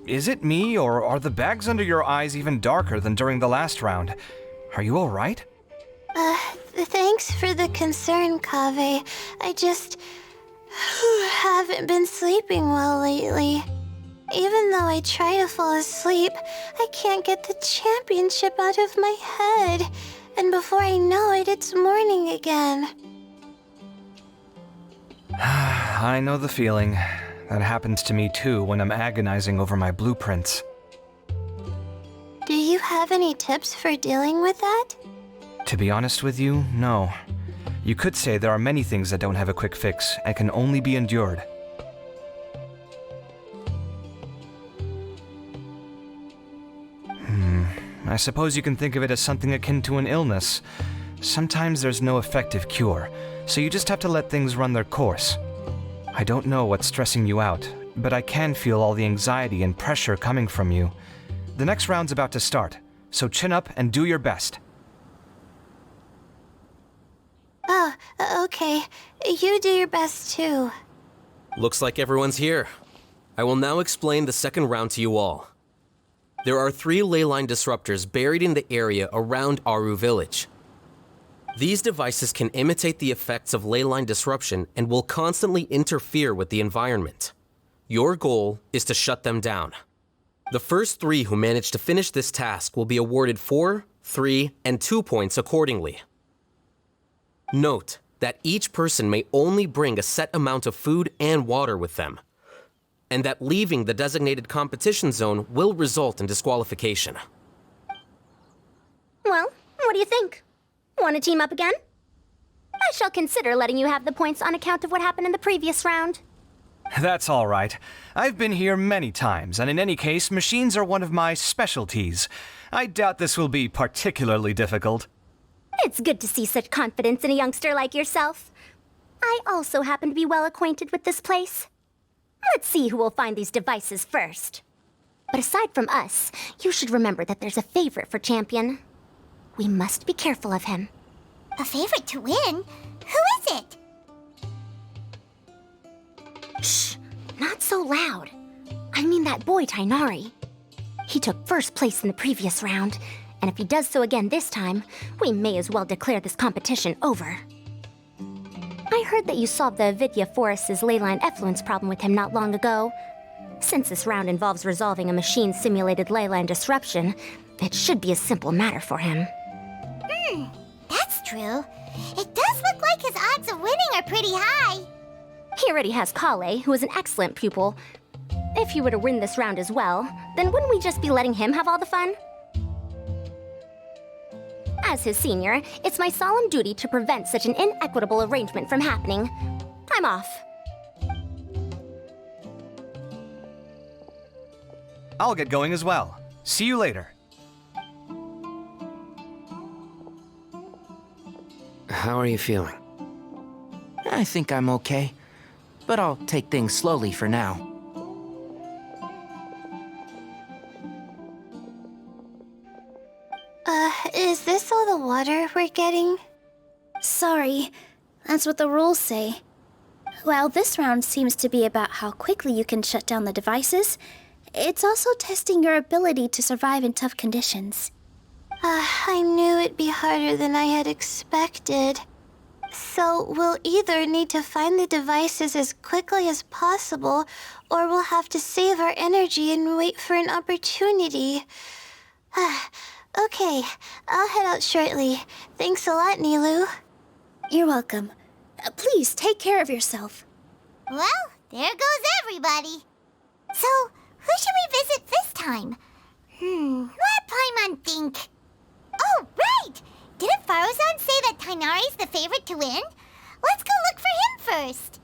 Is it me, or are the bags under your eyes even darker than during the last round? Are you alright? Thanks for the concern, Kaveh. I just haven't been sleeping well lately. Even though I try to fall asleep, I can't get the championship out of my head. And before I know it, it's morning again. I know the feeling. That happens to me too when I'm agonizing over my blueprints. Do you have any tips for dealing with that? To be honest with you, no. You could say there are many things that don't have a quick fix and can only be endured. I suppose you can think of it as something akin to an illness. Sometimes there's no effective cure, so you just have to let things run their course. I don't know what's stressing you out, but I can feel all the anxiety and pressure coming from you. The next round's about to start, so chin up and do your best. Oh, okay. You do your best too. Looks like everyone's here. I will now explain the second round to you all. There are 3 ley line disruptors buried in the area around Aru Village. These devices can imitate the effects of ley line disruption and will constantly interfere with the environment. Your goal is to shut them down. The first 3 who manage to finish this task will be awarded 4, 3, and 2 points accordingly. Note that each person may only bring a set amount of food and water with them, and that leaving the designated competition zone will result in disqualification. Well, what do you think? Want to team up again? I shall consider letting you have the points on account of what happened in the previous round. That's all right. I've been here many times, and in any case, machines are one of my specialties. I doubt this will be particularly difficult. It's good to see such confidence in a youngster like yourself. I also happen to be well acquainted with this place. Let's see who will find these devices first. But aside from us, you should remember that there's a favorite for Champion. We must be careful of him. A favorite to win? Who is it? Shh, not so loud. I mean that boy Tainari. He took first place in the previous round, and if he does so again this time, we may as well declare this competition over. I heard that you solved the NVIDIA Forest's leyline effluence problem with him not long ago. Since this round involves resolving a machine-simulated leyline disruption, it should be a simple matter for him. That's true. It does look like his odds of winning are pretty high. He already has Kale, who is an excellent pupil. If he were to win this round as well, then wouldn't we just be letting him have all the fun? As his senior, it's my solemn duty to prevent such an inequitable arrangement from happening. I'm off. I'll get going as well. See you later. How are you feeling? I think I'm okay, but I'll take things slowly for now. Is this all the water we're getting? Sorry, that's what the rules say. While this round seems to be about how quickly you can shut down the devices, it's also testing your ability to survive in tough conditions. I knew it'd be harder than I had expected. So we'll either need to find the devices as quickly as possible, or we'll have to save our energy and wait for an opportunity. Okay, I'll head out shortly. Thanks a lot, Nilu. You're welcome. Please take care of yourself. Well, there goes everybody. So, who should we visit this time? Let Paimon think. Oh, right! Didn't Faruzan say that Tainari's the favorite to win? Let's go look for him first.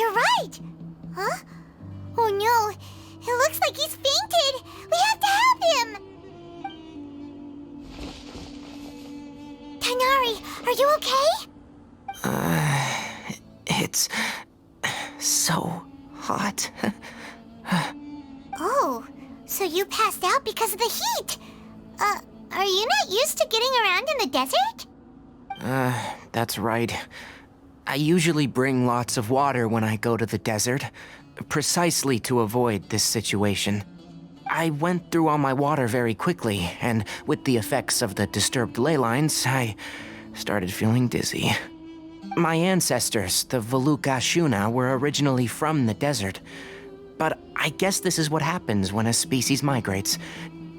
You're right! Huh? Oh no, it looks like he's fainted! We have to help him! Tighnari, are you okay? It's so hot. Oh, so you passed out because of the heat? Are you not used to getting around in the desert? That's right. I usually bring lots of water when I go to the desert, precisely to avoid this situation. I went through all my water very quickly, and with the effects of the disturbed ley lines, I started feeling dizzy. My ancestors, the Volukashuna, were originally from the desert. But I guess this is what happens when a species migrates.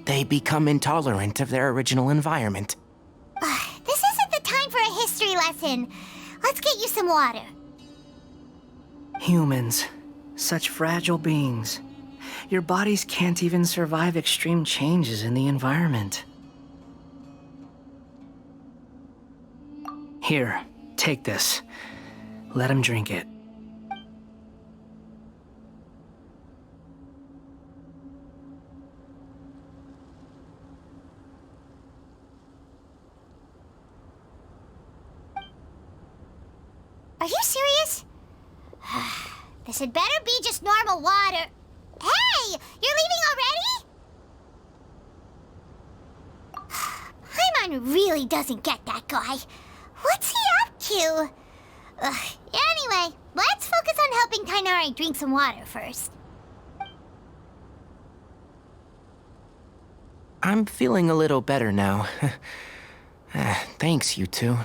They become intolerant of their original environment. This isn't the time for a history lesson. Let's get you some water. Humans. Such fragile beings. Your bodies can't even survive extreme changes in the environment. Here, take this. Let him drink it. Are you serious? This had better be just normal water. Hey! You're leaving already? Paimon really doesn't get that guy. What's he up to? Anyway, let's focus on helping Tighnari drink some water first. I'm feeling a little better now. Thanks, you two.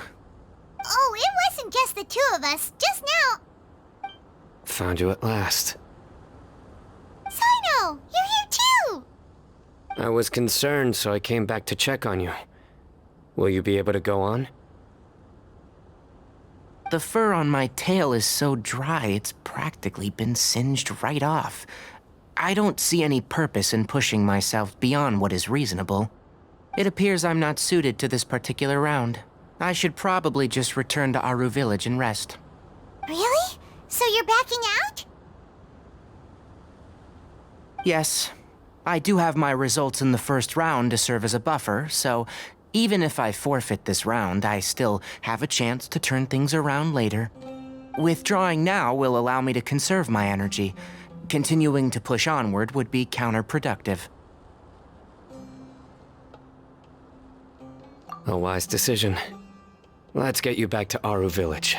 Oh, it wasn't just the two of us. Just now. Found you at last. Sino, you're here too! I was concerned, so I came back to check on you. Will you be able to go on? The fur on my tail is so dry, it's practically been singed right off. I don't see any purpose in pushing myself beyond what is reasonable. It appears I'm not suited to this particular round. I should probably just return to Aru Village and rest. Really? So you're backing out? Yes. I do have my results in the first round to serve as a buffer, so even if I forfeit this round, I still have a chance to turn things around later. Withdrawing now will allow me to conserve my energy. Continuing to push onward would be counterproductive. A wise decision. Let's get you back to Aru Village.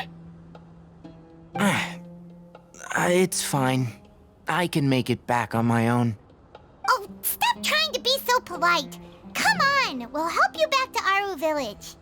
It's fine. I can make it back on my own. Oh, stop trying to be so polite. Come on, we'll help you back to Aru Village.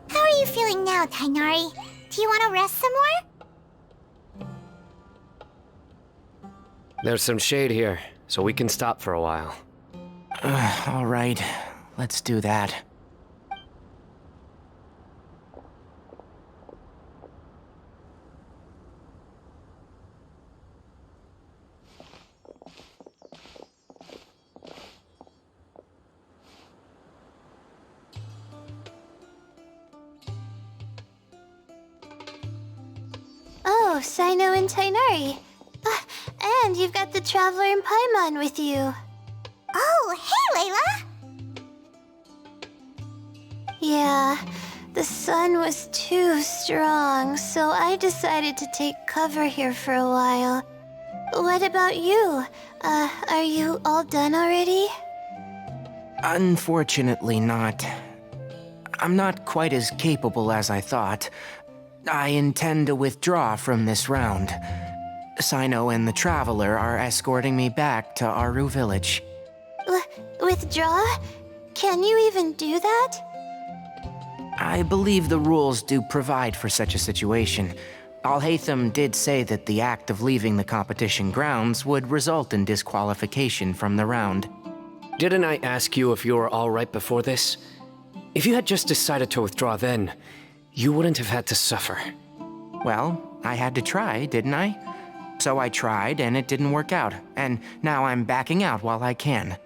How are you feeling now, Tighnari? Do you want to rest some more? There's some shade here, so we can stop for a while. All right, let's do that. Oh, Sino and Tighnari. And you've got the Traveler and Paimon with you. Oh, hey, Layla! Yeah, the sun was too strong, so I decided to take cover here for a while. What about you? Are you all done already? Unfortunately not. I'm not quite as capable as I thought. I intend to withdraw from this round. Sino and the Traveler are escorting me back to Aru Village. Withdraw? Can you even do that? I believe the rules do provide for such a situation. Al-Haytham did say that the act of leaving the competition grounds would result in disqualification from the round. Didn't I ask you if you were all right before this? If you had just decided to withdraw then, you wouldn't have had to suffer. Well, I had to try, didn't I? So I tried, and it didn't work out, and now I'm backing out while I can.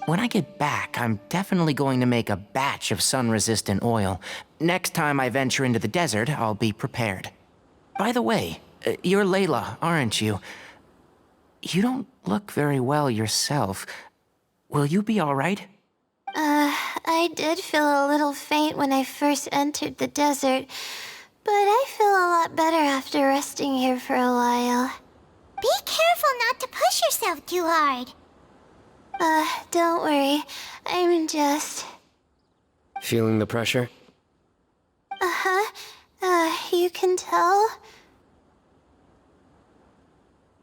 When I get back, I'm definitely going to make a batch of sun-resistant oil. Next time I venture into the desert, I'll be prepared. By the way, you're Layla, aren't you? You don't look very well yourself. Will you be all right? I did feel a little faint when I first entered the desert, but I feel a lot better after resting here for a while. Be careful not to push yourself too hard. Don't worry. I'm just... Feeling the pressure? You can tell?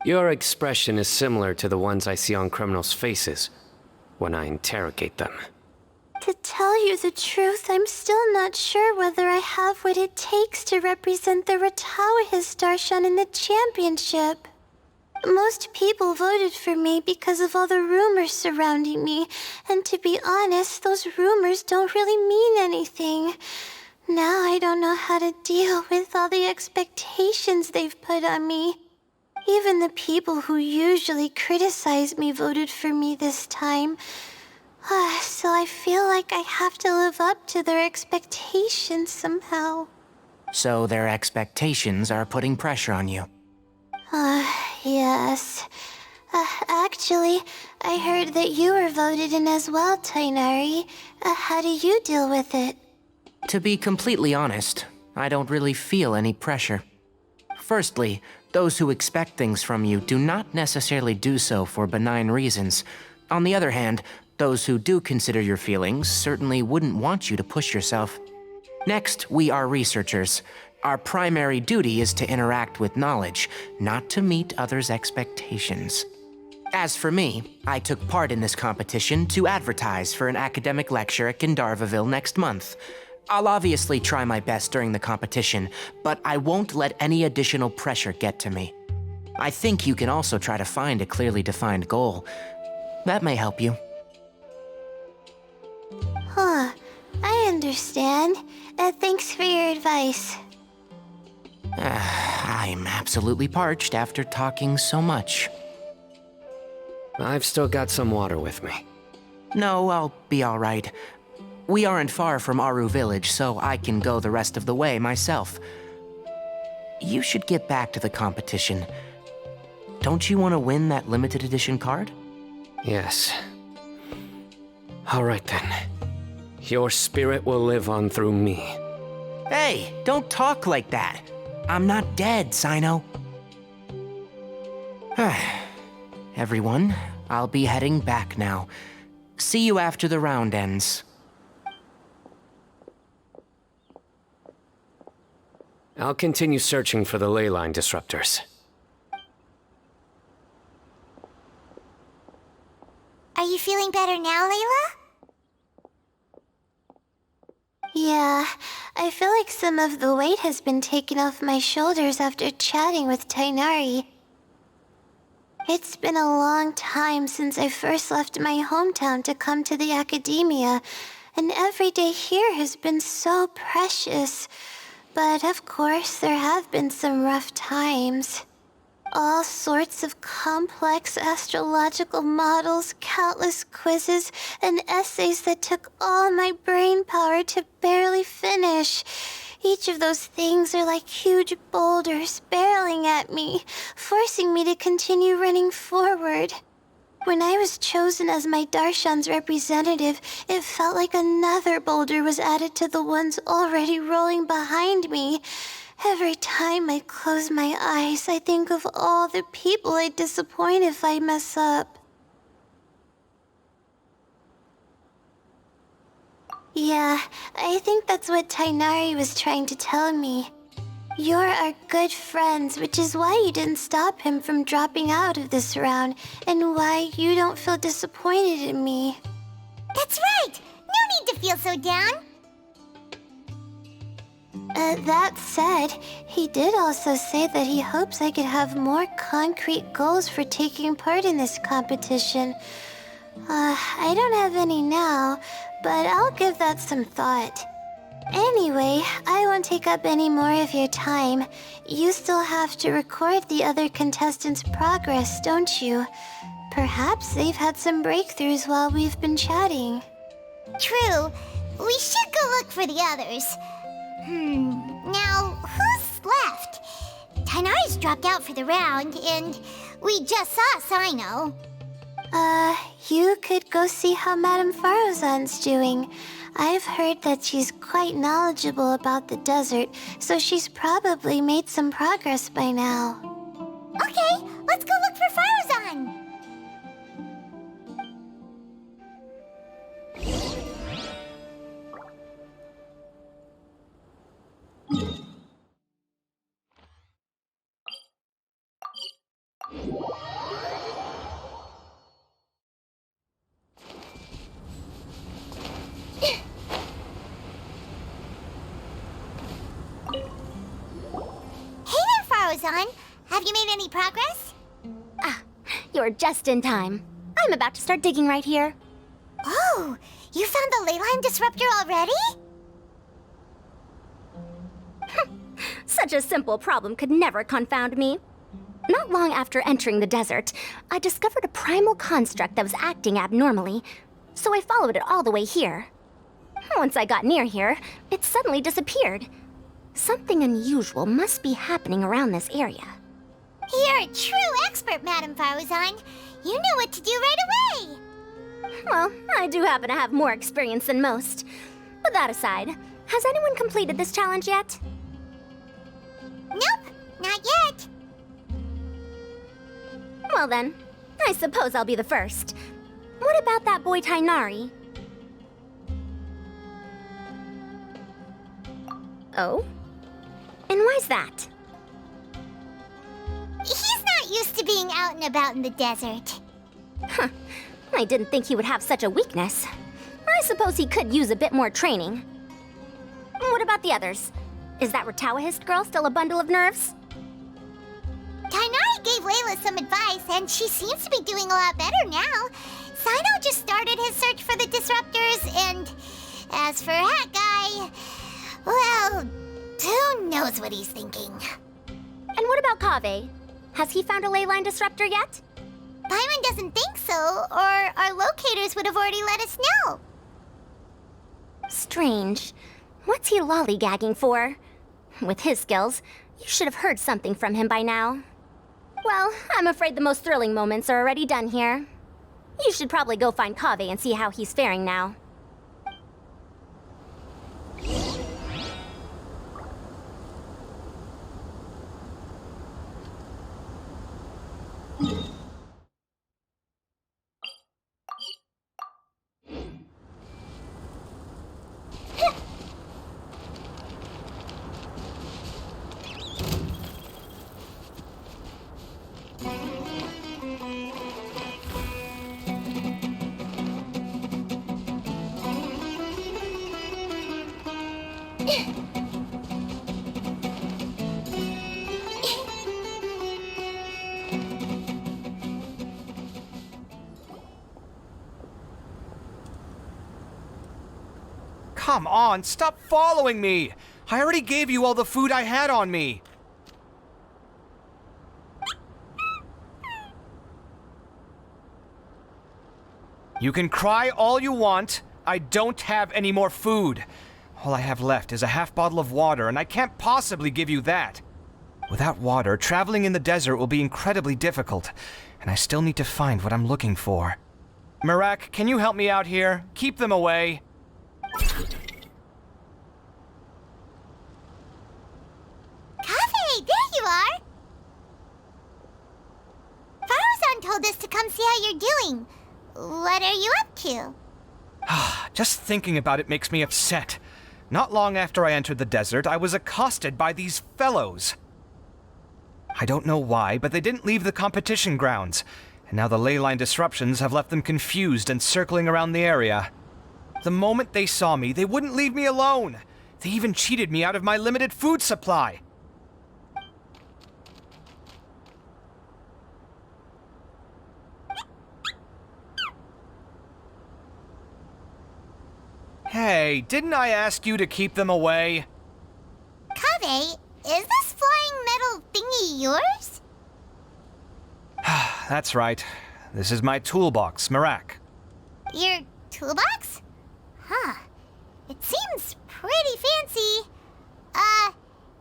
Your expression is similar to the ones I see on criminals' faces when I interrogate them. To tell you the truth, I'm still not sure whether I have what it takes to represent the Ratawahis Darshan in the championship. Most people voted for me because of all the rumors surrounding me, and to be honest, those rumors don't really mean anything. Now I don't know how to deal with all the expectations they've put on me. Even the people who usually criticize me voted for me this time. So I feel like I have to live up to their expectations somehow. So their expectations are putting pressure on you. Yes. Actually, I heard that you were voted in as well, Tainari. How do you deal with it? To be completely honest, I don't really feel any pressure. Firstly, those who expect things from you do not necessarily do so for benign reasons. On the other hand, those who do consider your feelings certainly wouldn't want you to push yourself. Next, we are researchers. Our primary duty is to interact with knowledge, not to meet others' expectations. As for me, I took part in this competition to advertise for an academic lecture at Gandharvaville next month. I'll obviously try my best during the competition, but I won't let any additional pressure get to me. I think you can also try to find a clearly defined goal. That may help you. I understand. Thanks for your advice. I'm absolutely parched after talking so much. I've still got some water with me. No, I'll be all right. We aren't far from Aru Village, so I can go the rest of the way myself. You should get back to the competition. Don't you want to win that limited edition card? Yes. All right then. Your spirit will live on through me. Hey, don't talk like that. I'm not dead, Sino. Everyone, I'll be heading back now. See you after the round ends. I'll continue searching for the ley line disruptors. Are you feeling better now, Layla? Yeah, I feel like some of the weight has been taken off my shoulders after chatting with Tainari. It's been a long time since I first left my hometown to come to the academia, and every day here has been so precious. But of course, there have been some rough times. All sorts of complex astrological models, countless quizzes, and essays that took all my brain power to barely finish. Each of those things are like huge boulders barreling at me, forcing me to continue running forward. When I was chosen as my Darshan's representative, it felt like another boulder was added to the ones already rolling behind me. Every time I close my eyes, I think of all the people I'd disappoint if I mess up. Yeah, I think that's what Tainari was trying to tell me. You're our good friends, which is why you didn't stop him from dropping out of this round, and why you don't feel disappointed in me. That's right! No need to feel so down! That said, he did also say that he hopes I could have more concrete goals for taking part in this competition. I don't have any now, but I'll give that some thought. Anyway, I won't take up any more of your time. You still have to record the other contestants' progress, don't you? Perhaps they've had some breakthroughs while we've been chatting. True. We should go look for the others. Now, who's left? Tainari's dropped out for the round, and we just saw Sino. You could go see how Madame Farozan's doing. I've heard that she's quite knowledgeable about the desert, so she's probably made some progress by now. Okay, let's go look for Farozan. Have you made any progress? You're just in time. I'm about to start digging right here. Oh, you found the ley line disruptor already? Such a simple problem could never confound me. Not long after entering the desert, I discovered a primal construct that was acting abnormally, so I followed it all the way here. Once I got near here, it suddenly disappeared. Something unusual must be happening around this area. You're a true expert, Madame Farozan. You knew what to do right away. Well, I do happen to have more experience than most. But that aside, has anyone completed this challenge yet? Nope, not yet. Well then, I suppose I'll be the first. What about that boy Tainari? Oh? And why's that? He's not used to being out and about in the desert. Huh. I didn't think he would have such a weakness. I suppose he could use a bit more training. What about the others? Is that Ratawahist girl still a bundle of nerves? Tainari gave Layla some advice, and she seems to be doing a lot better now. Sino just started his search for the disruptors, and as for that guy, well, who knows what he's thinking. And what about Kaveh? Has he found a ley line disruptor yet? Paimon doesn't think so, or our locators would have already let us know. Strange. What's he lollygagging for? With his skills, you should have heard something from him by now. Well, I'm afraid the most thrilling moments are already done here. You should probably go find Kaveh and see how he's faring now. Come on, stop following me! I already gave you all the food I had on me! You can cry all you want. I don't have any more food. All I have left is a half bottle of water, and I can't possibly give you that. Without water, traveling in the desert will be incredibly difficult, and I still need to find what I'm looking for. Marak, can you help me out here? Keep them away. Kaveh, there you are! Farozan told us to come see how you're doing. What are you up to? Just thinking about it makes me upset. Not long after I entered the desert, I was accosted by these fellows. I don't know why, but they didn't leave the competition grounds, and now the ley line disruptions have left them confused and circling around the area. The moment they saw me, they wouldn't leave me alone. They even cheated me out of my limited food supply. Hey, didn't I ask you to keep them away? Kaveh, is this flying metal thingy yours? That's right. This is my toolbox, Merak. Your toolbox? Huh. It seems pretty fancy.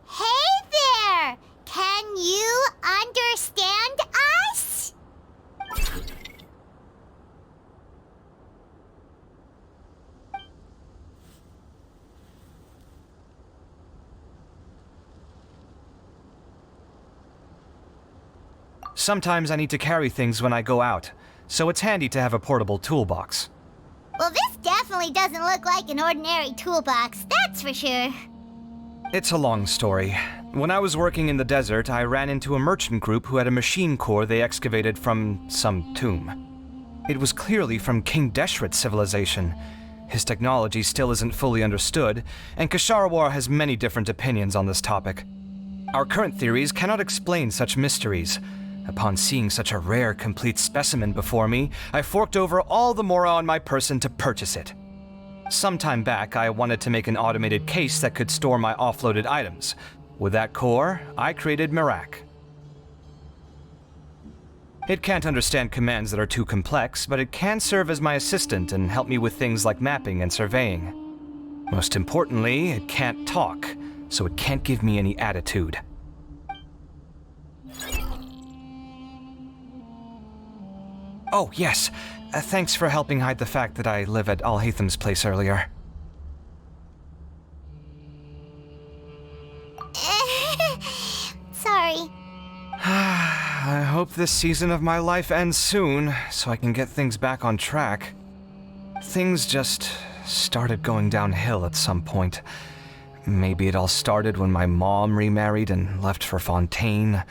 Hey there! Can you understand us? Sometimes I need to carry things when I go out, so it's handy to have a portable toolbox. Well, this definitely doesn't look like an ordinary toolbox, that's for sure. It's a long story. When I was working in the desert, I ran into a merchant group who had a machine core they excavated from some tomb. It was clearly from King Deshret's civilization. His technology still isn't fully understood, and Kasharawar has many different opinions on this topic. Our current theories cannot explain such mysteries. Upon seeing such a rare, complete specimen before me, I forked over all the mora on my person to purchase it. Some time back, I wanted to make an automated case that could store my offloaded items. With that core, I created Merak. It can't understand commands that are too complex, but it can serve as my assistant and help me with things like mapping and surveying. Most importantly, it can't talk, so it can't give me any attitude. Oh, yes. Thanks for helping hide the fact that I live at Al-Haytham's place earlier. Sorry. I hope this season of my life ends soon, so I can get things back on track. Things just started going downhill at some point. Maybe it all started when my mom remarried and left for Fontaine.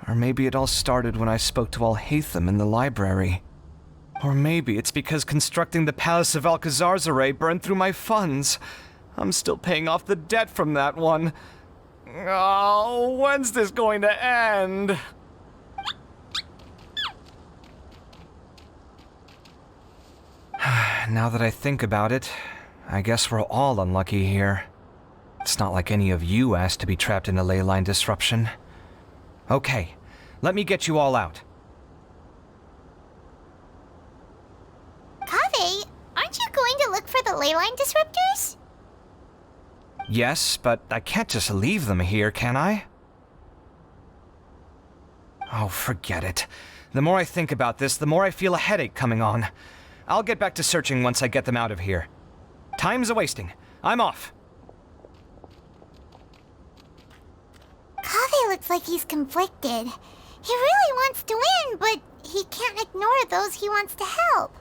Or maybe it all started when I spoke to Al-Haytham in the library. Or maybe it's because constructing the Palace of Alcazar's burned through my funds. I'm still paying off the debt from that one. Oh, when's this going to end? Now that I think about it, I guess we're all unlucky here. It's not like any of you asked to be trapped in a ley line disruption. Okay, let me get you all out. Kaveh, aren't you going to look for the ley line disruptors? Yes, but I can't just leave them here, can I? Oh, forget it. The more I think about this, the more I feel a headache coming on. I'll get back to searching once I get them out of here. Time's a-wasting. I'm off. Kaveh looks like he's conflicted. He really wants to win, but he can't ignore those he wants to help.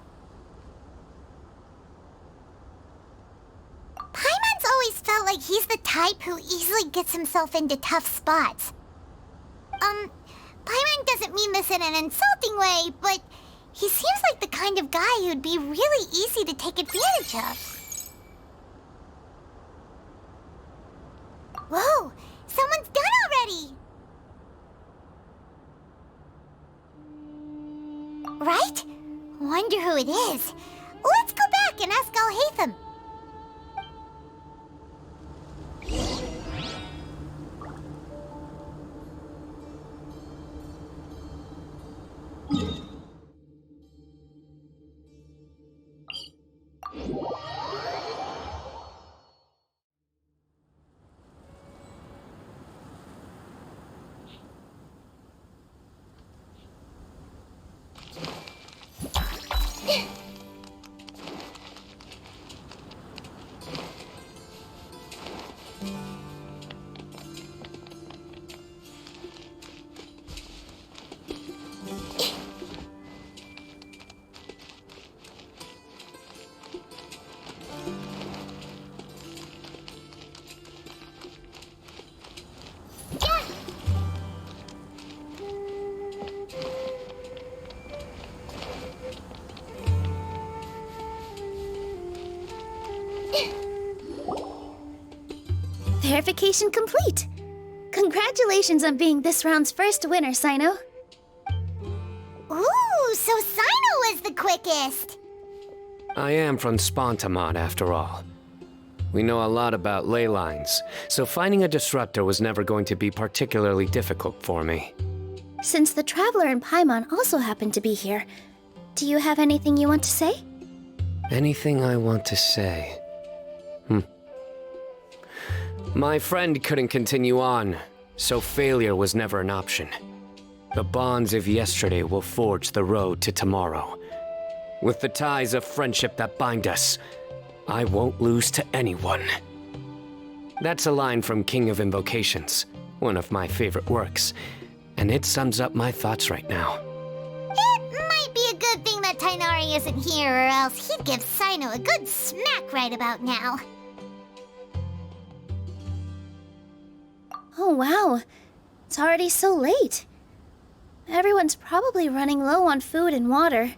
Paimon's always felt like he's the type who easily gets himself into tough spots. Paimon doesn't mean this in an insulting way, but he seems like the kind of guy who'd be really easy to take advantage of. Whoa! Someone's done already! Right? Wonder who it is. Let's go back and ask Al-Haytham. Verification complete. Congratulations on being this round's first winner, Sino. Ooh, so Sino was the quickest. I am from Spontamod, after all. We know a lot about ley lines, so finding a disruptor was never going to be particularly difficult for me. Since the Traveler and Paimon also happen to be here, do you have anything you want to say? Anything I want to say? My friend couldn't continue on, so failure was never an option. The bonds of yesterday will forge the road to tomorrow. With the ties of friendship that bind us, I won't lose to anyone. That's a line from King of Invocations, one of my favorite works, and it sums up my thoughts right now. It might be a good thing that Tighnari isn't here, or else he'd give Sino a good smack right about now. Oh wow, it's already so late. Everyone's probably running low on food and water.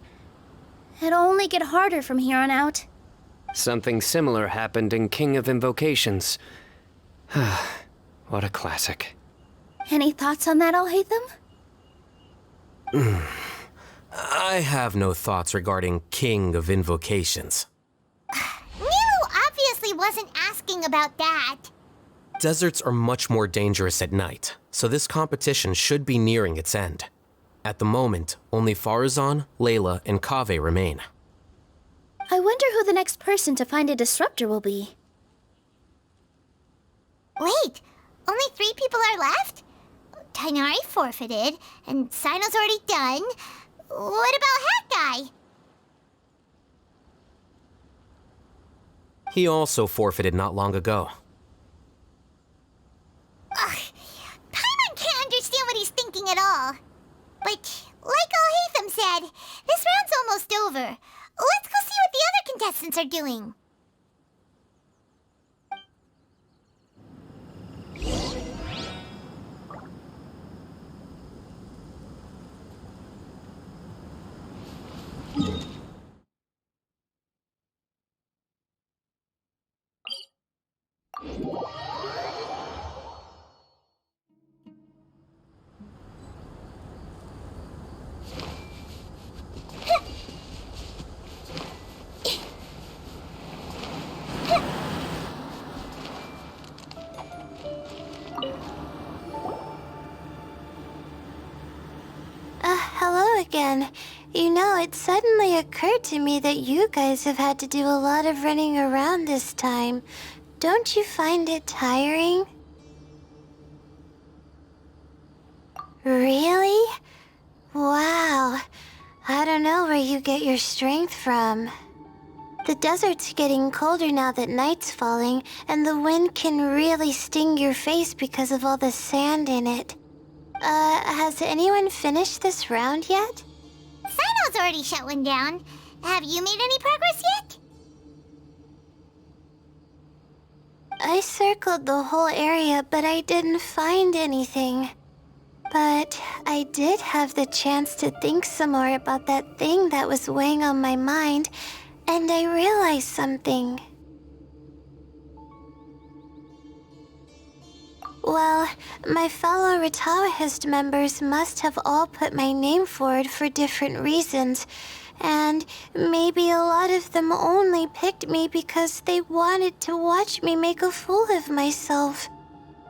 It'll only get harder from here on out. Something similar happened in King of Invocations. What a classic. Any thoughts on that, Alhaitham? I have no thoughts regarding King of Invocations. Nero obviously wasn't asking about that. Deserts are much more dangerous at night, so this competition should be nearing its end. At the moment, only Farazan, Layla, and Kaveh remain. I wonder who the next person to find a disruptor will be. Wait, only 3 people are left? Tighnari forfeited, and Sino's already done. What about Hat Guy? He also forfeited not long ago. Ugh, Paimon can't understand what he's thinking at all. But, like Alhaitham said, this round's almost over. Let's go see what the other contestants are doing. Hello again. You know, it suddenly occurred to me that you guys have had to do a lot of running around this time. Don't you find it tiring? Really? Wow. I don't know where you get your strength from. The desert's getting colder now that night's falling, and the wind can really sting your face because of all the sand in it. Has anyone finished this round yet? Sino's already shut one down. Have you made any progress yet? I circled the whole area, but I didn't find anything. But I did have the chance to think some more about that thing that was weighing on my mind, and I realized something. Well, my fellow Retawahist members must have all put my name forward for different reasons, and maybe a lot of them only picked me because they wanted to watch me make a fool of myself.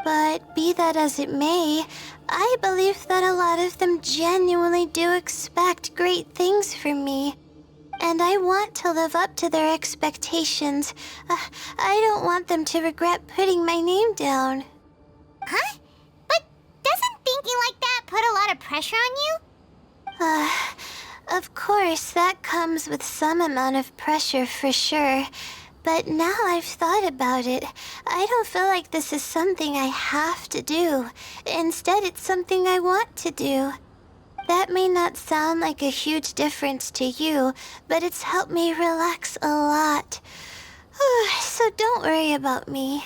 But be that as it may, I believe that a lot of them genuinely do expect great things from me. And I want to live up to their expectations. I don't want them to regret putting my name down. Huh? But doesn't thinking like that put a lot of pressure on you? Of course, that comes with some amount of pressure for sure. But now I've thought about it, I don't feel like this is something I have to do. Instead, it's something I want to do. That may not sound like a huge difference to you, but it's helped me relax a lot. So don't worry about me.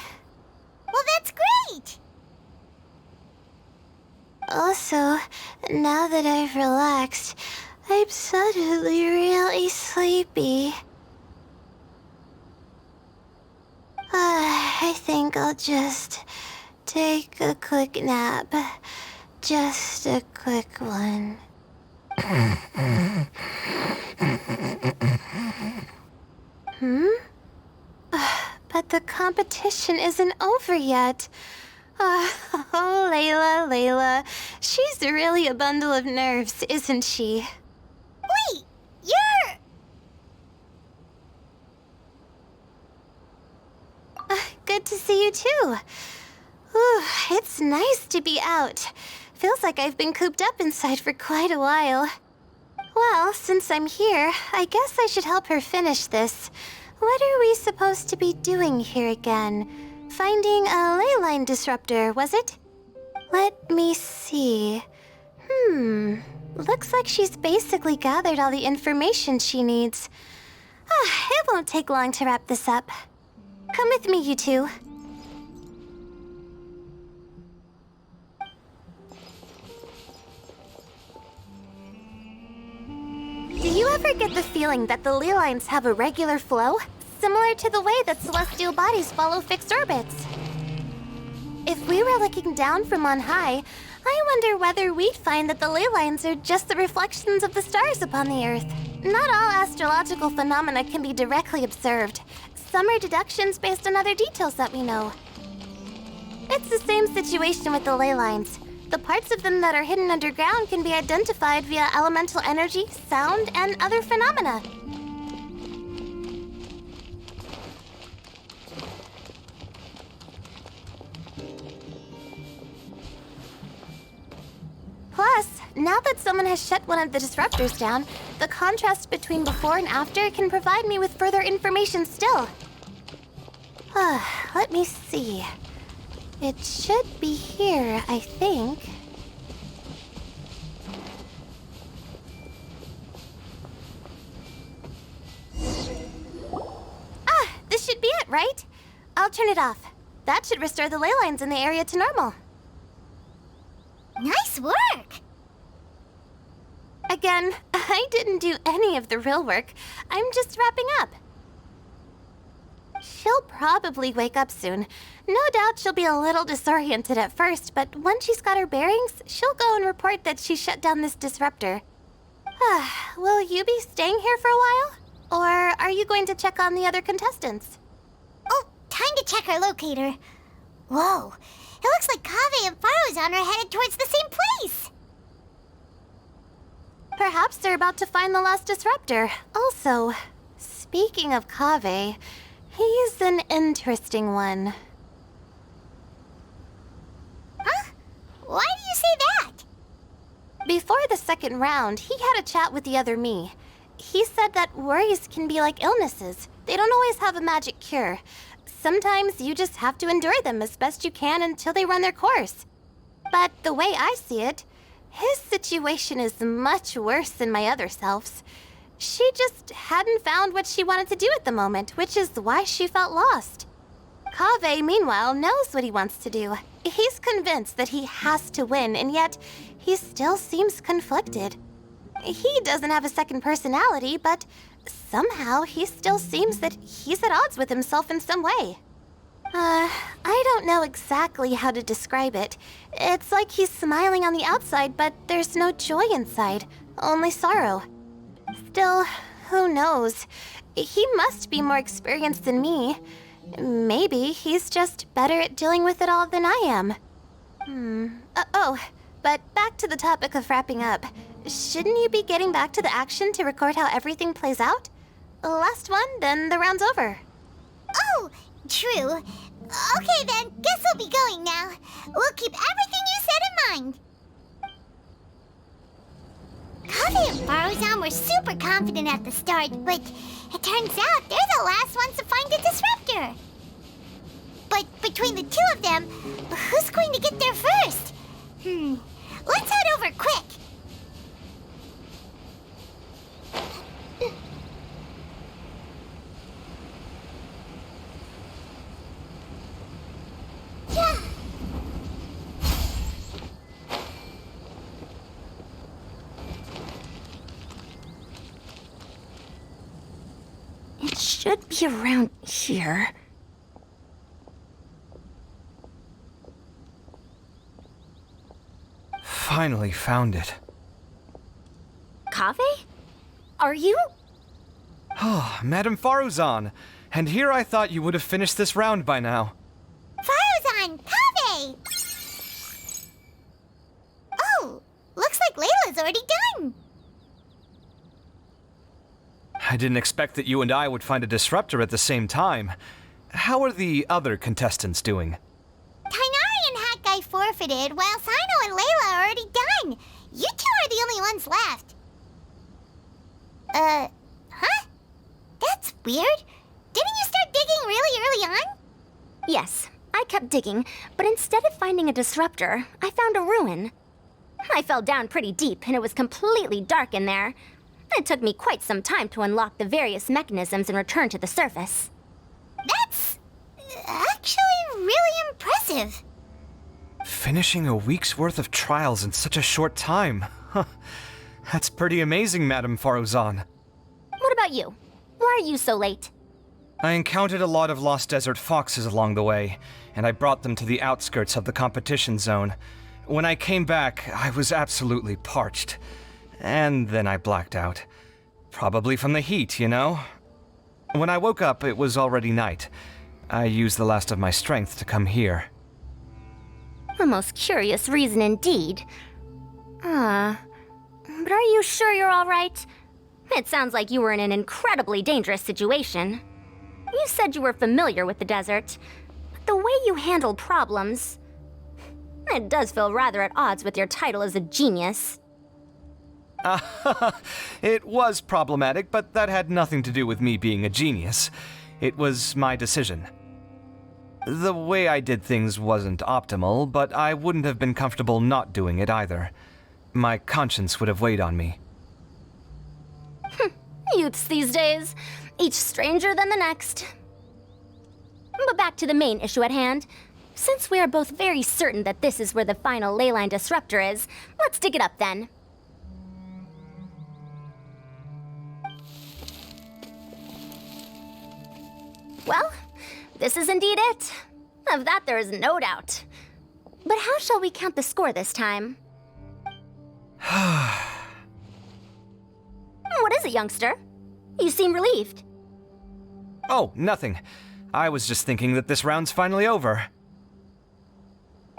Well, that's great! Also, now that I've relaxed, I'm suddenly really sleepy. I think I'll just take a quick nap. Just a quick one. But the competition isn't over yet. Oh, Layla. She's really a bundle of nerves, isn't she? Wait, you're... Good to see you too. Ooh, it's nice to be out. Feels like I've been cooped up inside for quite a while. Well, since I'm here, I guess I should help her finish this. What are we supposed to be doing here again? Finding a ley line disruptor, was it? Let me see. Looks like she's basically gathered all the information she needs. It won't take long to wrap this up. Come with me, you two. Do you ever get the feeling that the ley lines have a regular flow? Similar to the way that celestial bodies follow fixed orbits. If we were looking down from on high, I wonder whether we'd find that the ley lines are just the reflections of the stars upon the Earth. Not all astrological phenomena can be directly observed. Some are deductions based on other details that we know. It's the same situation with the ley lines. The parts of them that are hidden underground can be identified via elemental energy, sound, and other phenomena. Plus, now that someone has shut one of the disruptors down, the contrast between before and after can provide me with further information still. Let me see. It should be here, I think. This should be it, right? I'll turn it off. That should restore the ley lines in the area to normal. Nice work! Again, I didn't do any of the real work. I'm just wrapping up. She'll probably wake up soon. No doubt she'll be a little disoriented at first, but once she's got her bearings, she'll go and report that she shut down this disruptor. Will you be staying here for a while? Or are you going to check on the other contestants? Oh, time to check our locator. Whoa, it looks like Kaveh and Farozan are headed towards the same place. Perhaps they're about to find the last disruptor. Also, speaking of Kaveh, he's an interesting one. Huh? Why do you say that? Before the second round, he had a chat with the other me. He said that worries can be like illnesses. They don't always have a magic cure. Sometimes you just have to endure them as best you can until they run their course. But the way I see it, his situation is much worse than my other self's. She just hadn't found what she wanted to do at the moment, which is why she felt lost. Kaveh, meanwhile, knows what he wants to do. He's convinced that he has to win, and yet he still seems conflicted. He doesn't have a second personality, but somehow he still seems that he's at odds with himself in some way. I don't know exactly how to describe it. It's like he's smiling on the outside, but there's no joy inside, only sorrow. Still, who knows? He must be more experienced than me. Maybe he's just better at dealing with it all than I am. But back to the topic of wrapping up. Shouldn't you be getting back to the action to record how everything plays out? Last one, then the round's over. Oh, true. Okay then, guess we'll be going now. We'll keep everything you said in mind. Kaveh and Farozan were super confident at the start, but it turns out they're the last ones to find the disruptor. But between the two of them, who's going to get there first? Let's head over quick. Yeah. It should be around here. finally found it. Kaveh? Are you? Oh, Madame Faruzan. And here I thought you would have finished this round by now. Faruzan, Kaveh! Oh, looks like Layla's already done. I didn't expect that you and I would find a disruptor at the same time. How are the other contestants doing? Tainari and Hat Guy forfeited, while Sino and Layla are already done. You two are the only ones left. Huh? That's weird. Didn't you start digging really early on? Yes, I kept digging, but instead of finding a disruptor, I found a ruin. I fell down pretty deep, and it was completely dark in there. It took me quite some time to unlock the various mechanisms and return to the surface. That's actually really impressive. Finishing a week's worth of trials in such a short time. Huh. That's pretty amazing, Madame Faruzan. What about you? Why are you so late? I encountered a lot of lost desert foxes along the way, and I brought them to the outskirts of the competition zone. When I came back, I was absolutely parched. And then I blacked out. Probably from the heat, you know? When I woke up, it was already night. I used the last of my strength to come here. A most curious reason indeed. But are you sure you're all right? It sounds like you were in an incredibly dangerous situation. You said you were familiar with the desert, but the way you handle problems... It does feel rather at odds with your title as a genius. It was problematic, but that had nothing to do with me being a genius. It was my decision. The way I did things wasn't optimal, but I wouldn't have been comfortable not doing it either. My conscience would have weighed on me. Youths these days, each stranger than the next. But back to the main issue at hand. Since we are both very certain that this is where the final leyline disruptor is, let's dig it up then. Well, this is indeed it. Of that there is no doubt. But how shall we count the score this time? What is it, youngster? You seem relieved. Oh, nothing. I was just thinking that this round's finally over.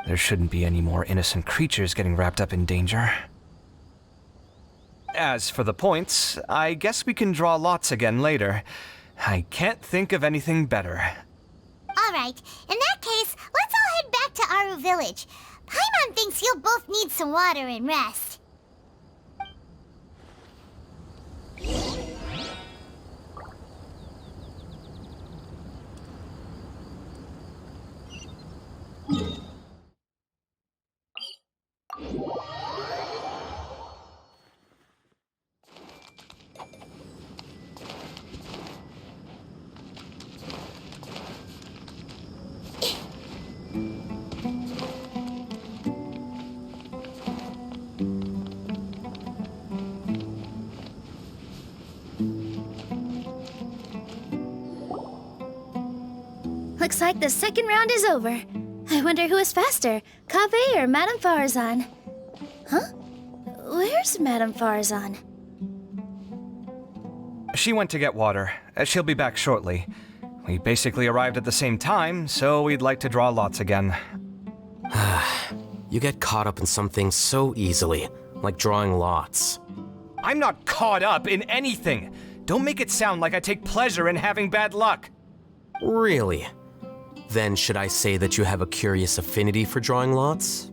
There shouldn't be any more innocent creatures getting wrapped up in danger. As for the points, I guess we can draw lots again later. I can't think of anything better. All right, in that case, let's all head back to Aru Village. Paimon thinks you'll both need some water and rest. Looks like the second round is over. I wonder who is faster, Kaveh or Madame Faruzan? Huh? Where's Madame Faruzan? She went to get water. She'll be back shortly. We basically arrived at the same time, so we'd like to draw lots again. You get caught up in something so easily, like drawing lots. I'm not caught up in anything! Don't make it sound like I take pleasure in having bad luck! Really? Then should I say that you have a curious affinity for drawing lots?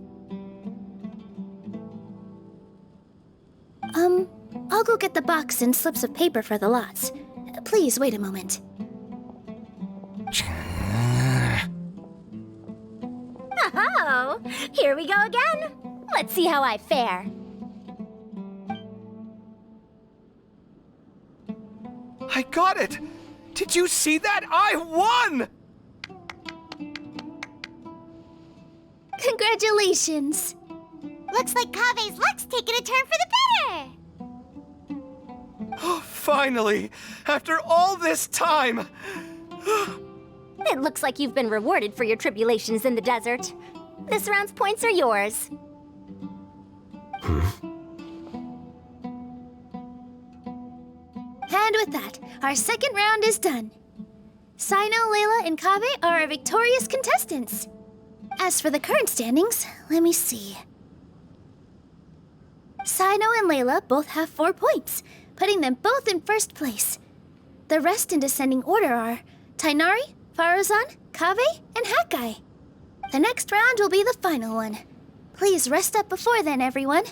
I'll go get the box and slips of paper for the lots. Please wait a moment. Oh, here we go again. Let's see how I fare. I got it! Did you see that? I won! Congratulations! Looks like Kaveh's luck's taking a turn for the better. Oh, finally! After all this time! It looks like you've been rewarded for your tribulations in the desert. This round's points are yours. And with that, our second round is done. Sino, Layla, and Kabe are our victorious contestants. As for the current standings, let me see. Sino and Layla both have 4 points, putting them both in first place. The rest in descending order are Tainari, Faruzan, Kabe, and Hakai. The next round will be the final one. Please rest up before then, everyone.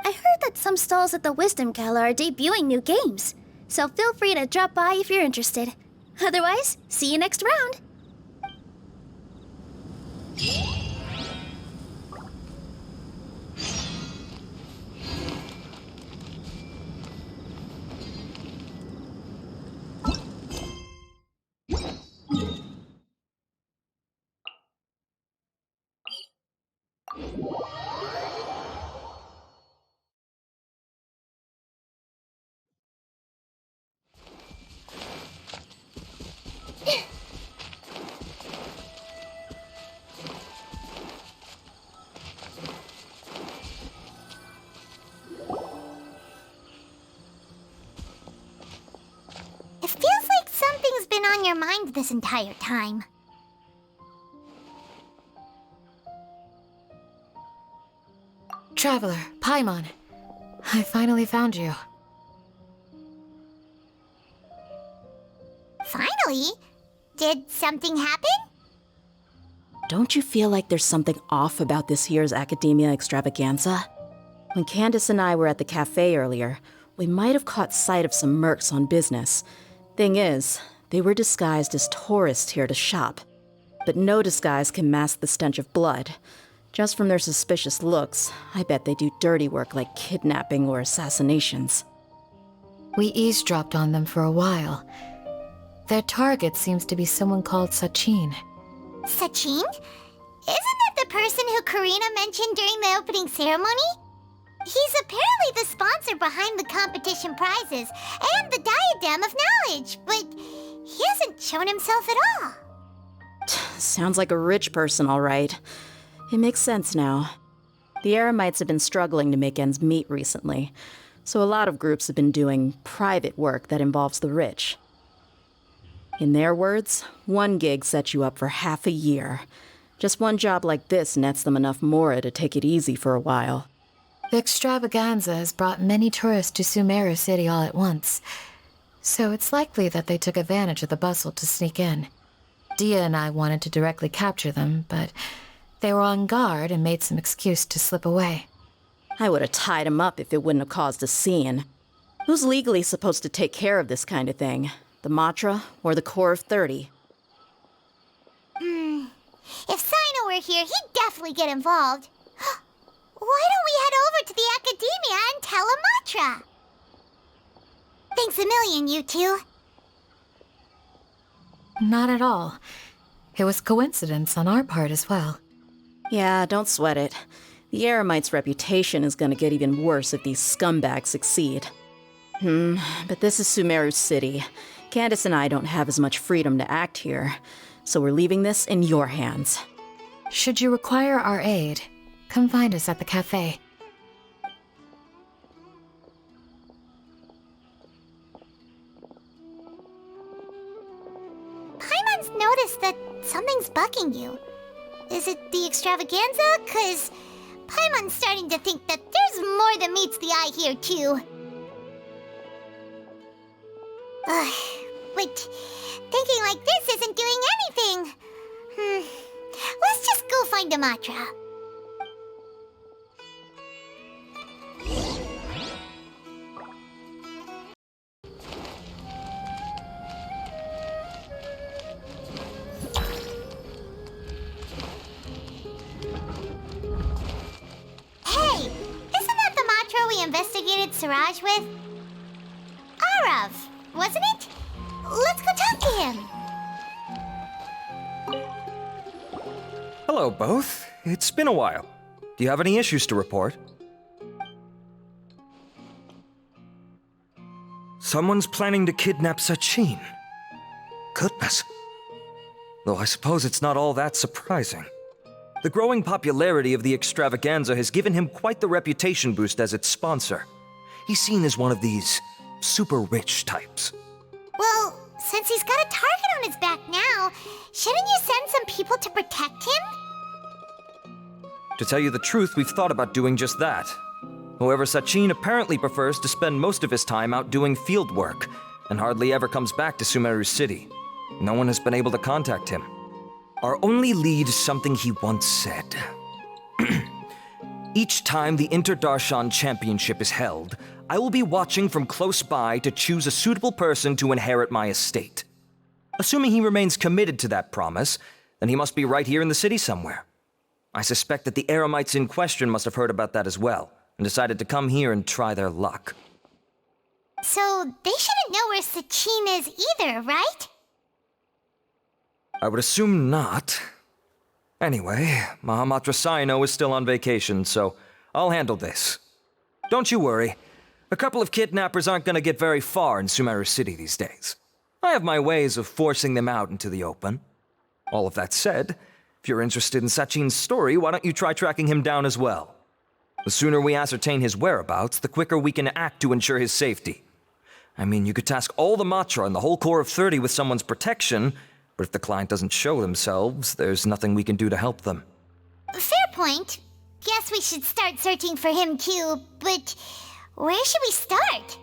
I heard that some stalls at the Wisdom Gala are debuting new games, so feel free to drop by if you're interested. Otherwise, see you next round. It feels like something's been on your mind this entire time. Traveler, Paimon. I finally found you. Finally? Did something happen? Don't you feel like there's something off about this year's Academia Extravaganza? When Candace and I were at the cafe earlier, we might have caught sight of some mercs on business. Thing is, they were disguised as tourists here to shop. But no disguise can mask the stench of blood. Just from their suspicious looks, I bet they do dirty work like kidnapping or assassinations. We eavesdropped on them for a while. Their target seems to be someone called Sachin. Sachin? Isn't that the person who Karina mentioned during the opening ceremony? He's apparently the sponsor behind the competition prizes and the Diadem of Knowledge, but he hasn't shown himself at all. Sounds like a rich person, all right. It makes sense now. The Eremites have been struggling to make ends meet recently, so a lot of groups have been doing private work that involves the rich. In their words, one gig sets you up for half a year. Just one job like this nets them enough mora to take it easy for a while. The extravaganza has brought many tourists to Sumeru City all at once, so it's likely that they took advantage of the bustle to sneak in. Dia and I wanted to directly capture them, but they were on guard and made some excuse to slip away. I would have tied him up if it wouldn't have caused a scene. Who's legally supposed to take care of this kind of thing? The Matra or the Core of 30? If Sino were here, he'd definitely get involved. Why don't we head over to the Academia and tell Amatra? Thanks a million, you two. Not at all. It was coincidence on our part as well. Yeah, don't sweat it. The Eremites' reputation is gonna get even worse if these scumbags succeed. But this is Sumeru City. Candace and I don't have as much freedom to act here, so we're leaving this in your hands. Should you require our aid, come find us at the cafe. Paimon's noticed that something's bugging you. Is it the extravaganza? 'Cause Paimon's starting to think that there's more than meets the eye here, too. But thinking like this isn't doing anything. Let's just go find Amatra. Hey, isn't that the Matra we investigated Siraj with? Arav, wasn't it? Let's go talk to him. Hello, both. It's been a while. Do you have any issues to report? Someone's planning to kidnap Sachin. Goodness. Though I suppose it's not all that surprising. The growing popularity of the extravaganza has given him quite the reputation boost as its sponsor. He's seen as one of these super rich types. Well, since he's got a target on his back now, shouldn't you send some people to protect him? To tell you the truth, we've thought about doing just that. However, Sachin apparently prefers to spend most of his time out doing field work, and hardly ever comes back to Sumeru City. No one has been able to contact him. Our only lead is something he once said. Each time the Inter-Darshan Championship is held, I will be watching from close by to choose a suitable person to inherit my estate. Assuming he remains committed to that promise, then he must be right here in the city somewhere. I suspect that the Eremites in question must have heard about that as well, and decided to come here and try their luck. So they shouldn't know where Sachin is either, right? I would assume not. Anyway, Mahamatra Saino is still on vacation, so I'll handle this. Don't you worry. A couple of kidnappers aren't gonna get very far in Sumeru City these days. I have my ways of forcing them out into the open. All of that said, if you're interested in Sachin's story, why don't you try tracking him down as well? The sooner we ascertain his whereabouts, the quicker we can act to ensure his safety. I mean, you could task all the Matra and the whole Corps of 30 with someone's protection, but if the client doesn't show themselves, there's nothing we can do to help them. Fair point. Guess we should start searching for him too, but where should we start?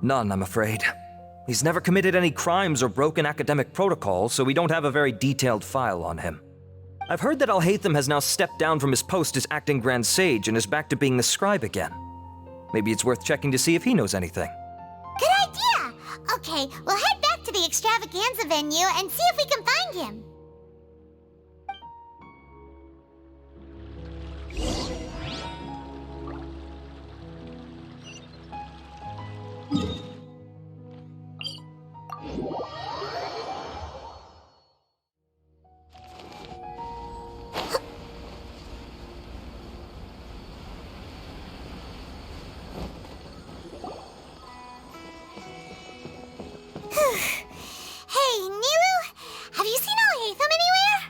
None, I'm afraid. He's never committed any crimes or broken academic protocol, so we don't have a very detailed file on him. I've heard that Alhaitham has now stepped down from his post as acting Grand Sage and is back to being the scribe again. Maybe it's worth checking to see if he knows anything. Good idea! Okay, we'll head back to the extravaganza venue and see if we can find him. Hey, Nilu, have you seen Alhaitham anywhere?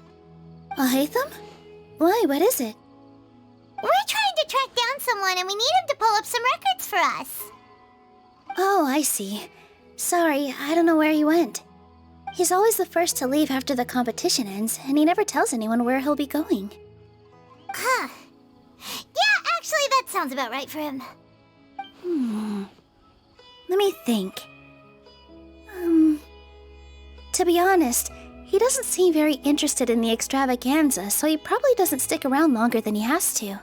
Alhaitham? Why, what is it? We're trying to track down someone and we need him to pull up some records for us. Oh, I see. Sorry, I don't know where he went. He's always the first to leave after the competition ends, and he never tells anyone where he'll be going. Huh. Yeah, actually, that sounds about right for him. Let me think. To be honest, he doesn't seem very interested in the extravaganza, so he probably doesn't stick around longer than he has to.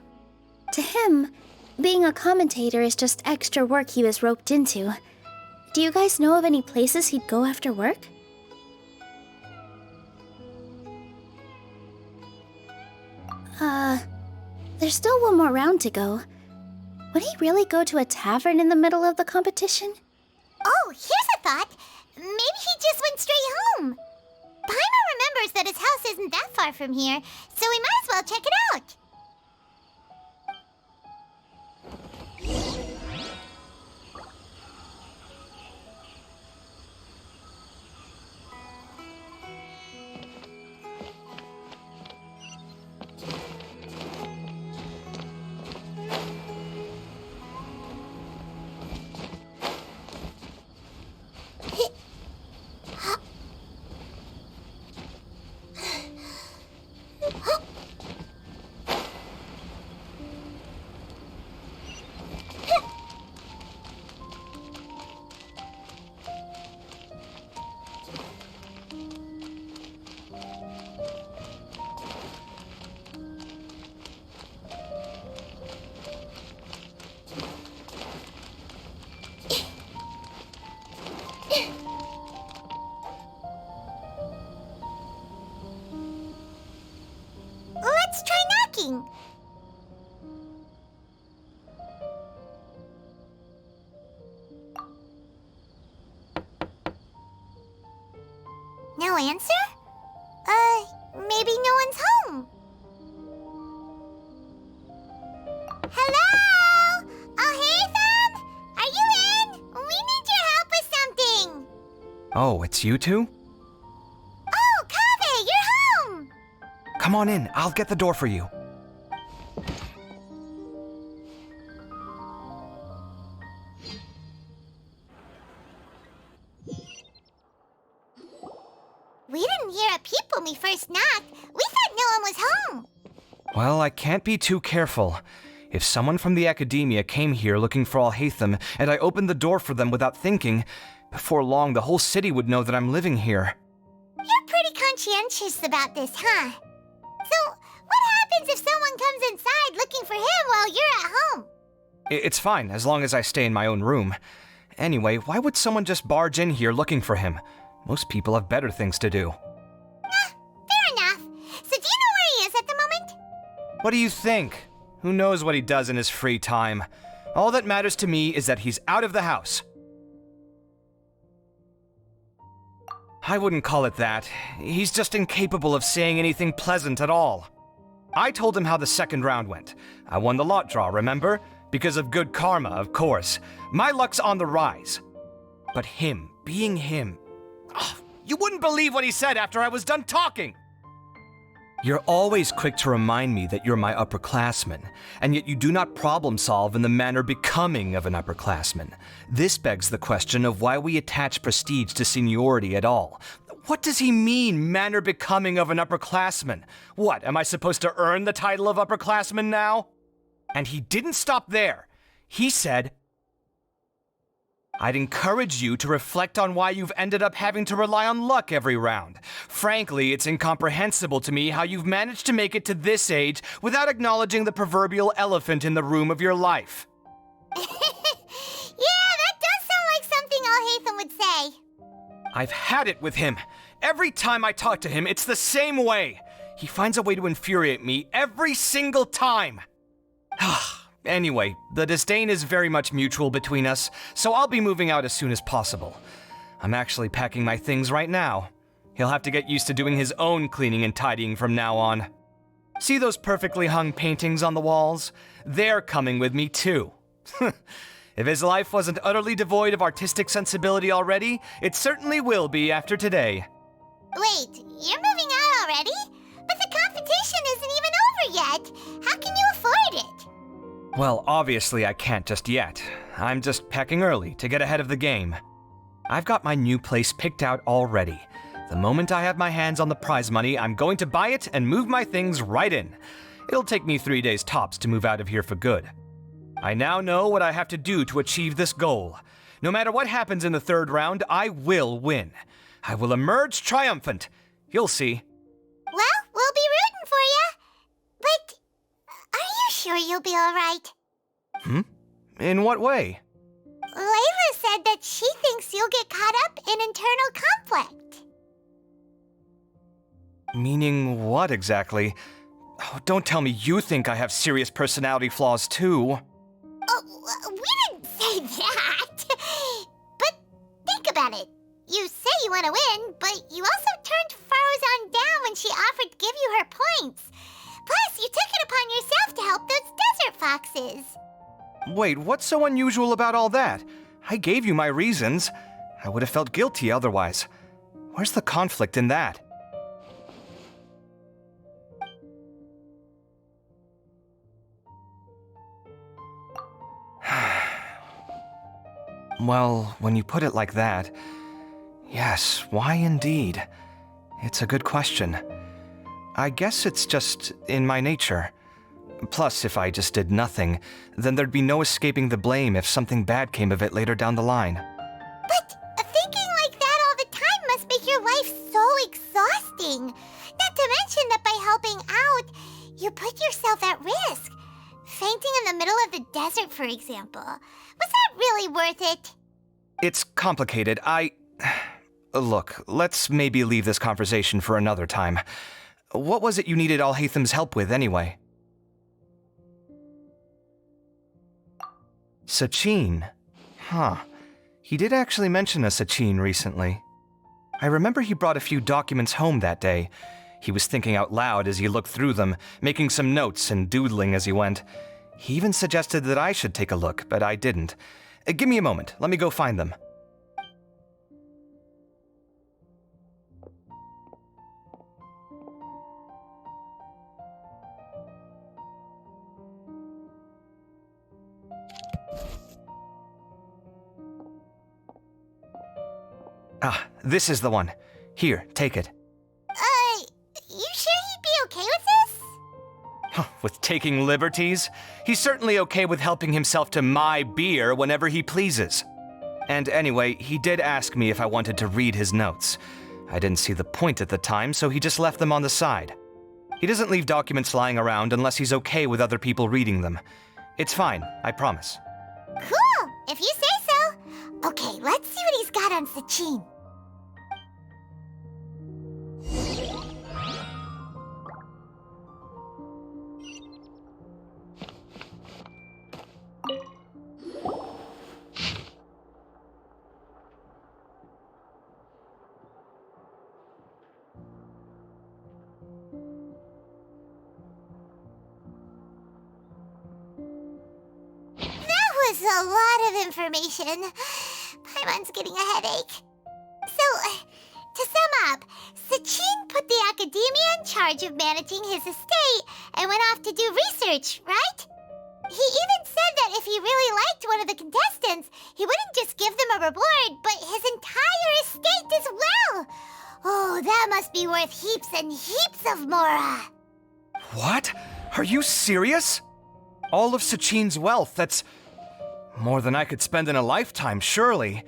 To him, being a commentator is just extra work he was roped into. Do you guys know of any places he'd go after work? There's still one more round to go. Would he really go to a tavern in the middle of the competition? Oh, here's a thought. Maybe he just went straight home. Paimon remembers that his house isn't that far from here, so we might as well check it out. Let's try knocking. No answer? Maybe no one's home. Hello? Alhaitham? Are you in? We need your help with something. Oh, it's you two? Come on in, I'll get the door for you. We didn't hear a peep when we first knocked. We thought no one was home. Well, I can't be too careful. If someone from the academia came here looking for Alhaitham, and I opened the door for them without thinking, before long the whole city would know that I'm living here. You're pretty conscientious about this, huh? So, what happens if someone comes inside looking for him while you're at home? It's fine, as long as I stay in my own room. Anyway, why would someone just barge in here looking for him? Most people have better things to do. Fair enough. So do you know where he is at the moment? What do you think? Who knows what he does in his free time? All that matters to me is that he's out of the house. I wouldn't call it that. He's just incapable of saying anything pleasant at all. I told him how the second round went. I won the lot draw, remember? Because of good karma, of course. My luck's on the rise. But him, being him... Oh, you wouldn't believe what he said after I was done talking! You're always quick to remind me that you're my upperclassman, and yet you do not problem solve in the manner becoming of an upperclassman. This begs the question of why we attach prestige to seniority at all. What does he mean, manner becoming of an upperclassman? What, am I supposed to earn the title of upperclassman now? And he didn't stop there. He said, I'd encourage you to reflect on why you've ended up having to rely on luck every round. Frankly, it's incomprehensible to me how you've managed to make it to this age without acknowledging the proverbial elephant in the room of your life. Yeah, that does sound like something Alhaitham would say. I've had it with him. Every time I talk to him, it's the same way. He finds a way to infuriate me every single time. Anyway, the disdain is very much mutual between us, so I'll be moving out as soon as possible. I'm actually packing my things right now. He'll have to get used to doing his own cleaning and tidying from now on. See those perfectly hung paintings on the walls? They're coming with me too. If his life wasn't utterly devoid of artistic sensibility already, it certainly will be after today. Wait, you're moving out already? But the competition isn't even over yet. How can you afford it? Well, obviously I can't just yet. I'm just packing early to get ahead of the game. I've got my new place picked out already. The moment I have my hands on the prize money, I'm going to buy it and move my things right in. It'll take me 3 days tops to move out of here for good. I now know what I have to do to achieve this goal. No matter what happens in the third round, I will win. I will emerge triumphant. You'll see. Well, we'll be rooting for you. But are you sure you'll be all right? In what way? Layla said that she thinks you'll get caught up in internal conflict. Meaning what exactly? Oh, don't tell me you think I have serious personality flaws too. Oh, we didn't say that. But think about it. You say you want to win, but you also turned Faruzan down when she offered to give you her points. Plus, you took it upon yourself to help those desert foxes. Wait, what's so unusual about all that? I gave you my reasons. I would have felt guilty otherwise. Where's the conflict in that? Well, when you put it like that, yes, why indeed? It's a good question. I guess it's just in my nature. Plus, if I just did nothing, then there'd be no escaping the blame if something bad came of it later down the line. But thinking like that all the time must make your life so exhausting. Not to mention that by helping out, you put yourself at risk. Fainting in the middle of the desert, for example. Was that really worth it? It's complicated. Look, let's maybe leave this conversation for another time. What was it you needed Alhaitham's help with, anyway? Sachin. Huh. He did actually mention a Sachin recently. I remember he brought a few documents home that day. He was thinking out loud as he looked through them, making some notes and doodling as he went. He even suggested that I should take a look, but I didn't. Give me a moment. Let me go find them. This is the one. Here, take it. You sure he'd be okay with this? With taking liberties? He's certainly okay with helping himself to my beer whenever he pleases. And anyway, he did ask me if I wanted to read his notes. I didn't see the point at the time, so he just left them on the side. He doesn't leave documents lying around unless he's okay with other people reading them. It's fine, I promise. Cool, if you say so. Okay, let's see what he's got on Sachin. Was a lot of information. Paimon's getting a headache. So, to sum up, Sachin put the academia in charge of managing his estate and went off to do research, right? He even said that if he really liked one of the contestants, he wouldn't just give them a reward, but his entire estate as well. Oh, that must be worth heaps and heaps of mora. What? Are you serious? All of Sachin's wealth, that's more than I could spend in a lifetime, surely.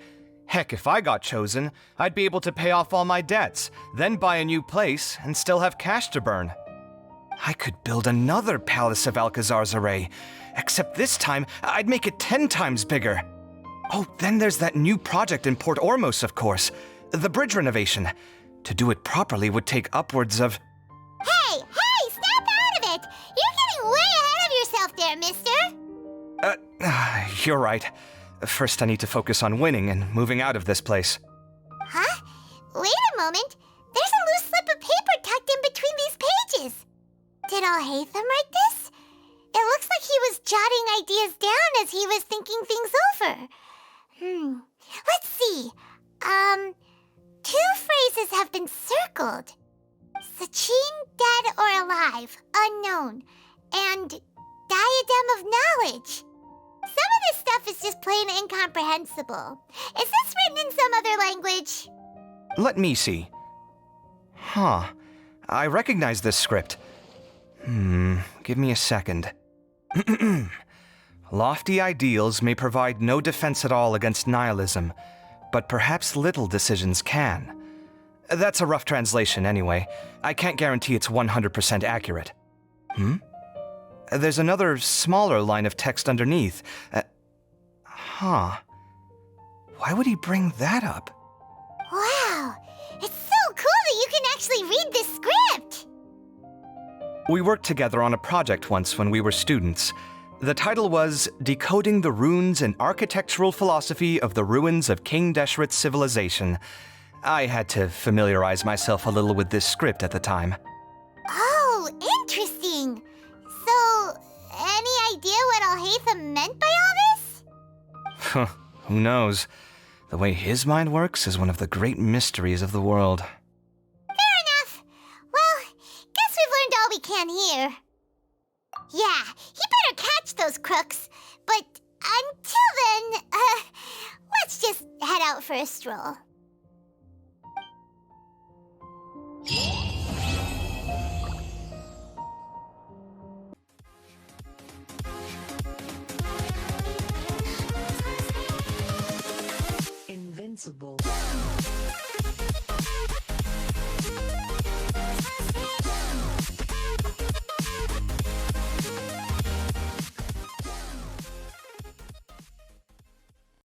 Heck, if I got chosen, I'd be able to pay off all my debts, then buy a new place, and still have cash to burn. I could build another Palace of Alcazar's array, except this time, I'd make it 10 times bigger. Oh, then there's that new project in Port Ormos, of course. The bridge renovation. To do it properly would take upwards of... Hey, snap out of it! You're getting way ahead of yourself there, mister! You're right. First, I need to focus on winning and moving out of this place. Huh? Wait a moment. There's a loose slip of paper tucked in between these pages. Did Alhaitham write this? It looks like he was jotting ideas down as he was thinking things over. Let's see. 2 phrases have been circled. Sachin, dead or alive, unknown, and diadem of knowledge. Some of this stuff is just plain incomprehensible. Is this written in some other language? Let me see. Huh. I recognize this script. Give me a second. Lofty ideals may provide no defense at all against nihilism, but perhaps little decisions can. That's a rough translation anyway. I can't guarantee it's 100% accurate. There's another smaller line of text underneath. Why would he bring that up? Wow, it's so cool that you can actually read this script! We worked together on a project once when we were students. The title was Decoding the Runes and Architectural Philosophy of the Ruins of King Deshret's Civilization. I had to familiarize myself a little with this script at the time. Oh, interesting. So, any idea what Alhaitham meant by all this? Who knows? The way his mind works is one of the great mysteries of the world. Fair enough. Well, guess we've learned all we can here. Yeah, he better catch those crooks. But until then, let's just head out for a stroll. Invincible.